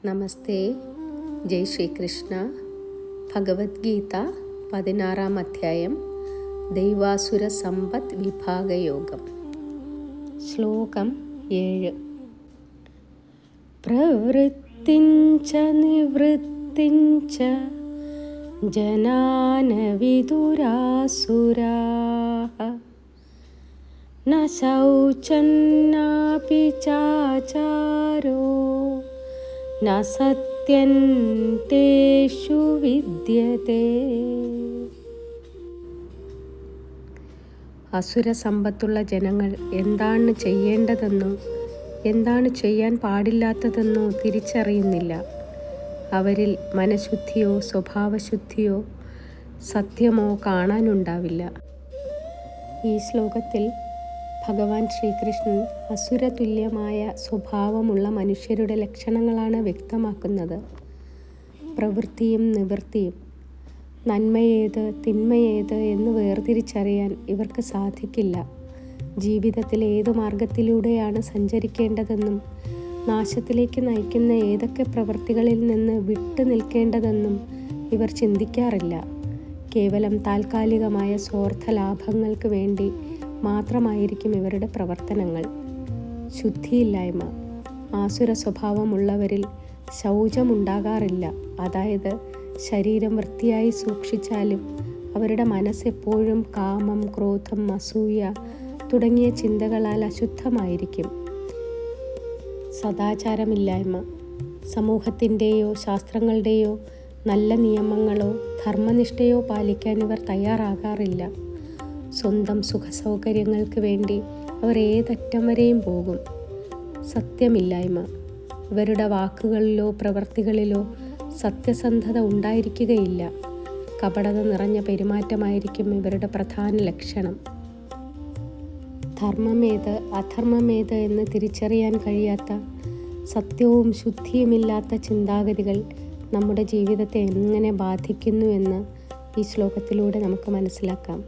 നമസ്തേ. ജയ് ശ്രീകൃഷ്ണ. ഭഗവത്ഗീത 16-ാം അധ്യായം, ദൈവാസുര സമ്പത്ത് വിഭാഗയോഗം. ശ്ലോകം 7. പ്രവൃത്തിഞ്ച നിവൃത്തിഞ്ച ജനാന വിദുരാസുരാഃ ന ശൗചന്നാപി ചാചാരോ ന സത്യൻ തേഷു വിദ്യതേ. അസുരസമ്പത്തുള്ള ജനങ്ങൾ എന്താണ് ചെയ്യേണ്ടതെന്നോ എന്താണ് ചെയ്യാൻ പാടില്ലാത്തതെന്നോ തിരിച്ചറിയുന്നില്ല. അവരിൽ മനഃശുദ്ധിയോ സ്വഭാവശുദ്ധിയോ സത്യമോ കാണാനുണ്ടാവില്ല. ഈ ശ്ലോകത്തിൽ ഭഗവാൻ ശ്രീകൃഷ്ണൻ അസുരതുല്യമായ സ്വഭാവമുള്ള മനുഷ്യരുടെ ലക്ഷണങ്ങളാണ് വ്യക്തമാക്കുന്നത്. പ്രവൃത്തിയും നിവൃത്തിയും, നന്മയേത് തിന്മയേത് എന്ന് വേർതിരിച്ചറിയാൻ ഇവർക്ക് സാധിക്കില്ല. ജീവിതത്തിൽ ഏതു മാർഗത്തിലൂടെയാണ് സഞ്ചരിക്കേണ്ടതെന്നും നാശത്തിലേക്ക് നയിക്കുന്ന ഏതൊക്കെ പ്രവൃത്തികളിൽ നിന്ന് വിട്ടു നിൽക്കേണ്ടതെന്നും ഇവർ ചിന്തിക്കാറില്ല. കേവലം താൽക്കാലികമായ സ്വാർത്ഥ ലാഭങ്ങൾക്ക് വേണ്ടി മാത്രമായിരിക്കും ഇവരുടെ പ്രവർത്തനങ്ങൾ. ശുദ്ധിയില്ലായ്മ. ആസുര സ്വഭാവമുള്ളവരിൽ ശൗചമുണ്ടാകാറില്ല. അതായത് ശരീരം വൃത്തിയായി സൂക്ഷിച്ചാലും അവരുടെ മനസ്സെപ്പോഴും കാമം, ക്രോധം, അസൂയ തുടങ്ങിയ ചിന്തകളാൽ അശുദ്ധമായിരിക്കും. സദാചാരമില്ലായ്മ. സമൂഹത്തിൻ്റെയോ ശാസ്ത്രങ്ങളുടെയോ നല്ല നിയമങ്ങളോ ധർമ്മനിഷ്ഠയോ പാലിക്കാൻ ഇവർ തയ്യാറാകാറില്ല. സ്വന്തം സുഖസൗകര്യങ്ങൾക്ക് വേണ്ടി അവർ ഏതറ്റം വരെയും പോകും. സത്യമില്ലായ്മ. ഇവരുടെ വാക്കുകളിലോ പ്രവൃത്തികളിലോ സത്യസന്ധത ഉണ്ടായിരിക്കുകയില്ല. കപടത നിറഞ്ഞ പെരുമാറ്റമായിരിക്കും ഇവരുടെ പ്രധാന ലക്ഷണം. ധർമ്മമേത് അധർമ്മമേത് എന്ന് തിരിച്ചറിയാൻ കഴിയാത്ത, സത്യവും ശുദ്ധിയുമില്ലാത്ത ചിന്താഗതികൾ നമ്മുടെ ജീവിതത്തെ എങ്ങനെ ബാധിക്കുന്നു എന്ന് ഈ ശ്ലോകത്തിലൂടെ നമുക്ക് മനസ്സിലാക്കാം.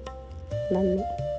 നന്ദി.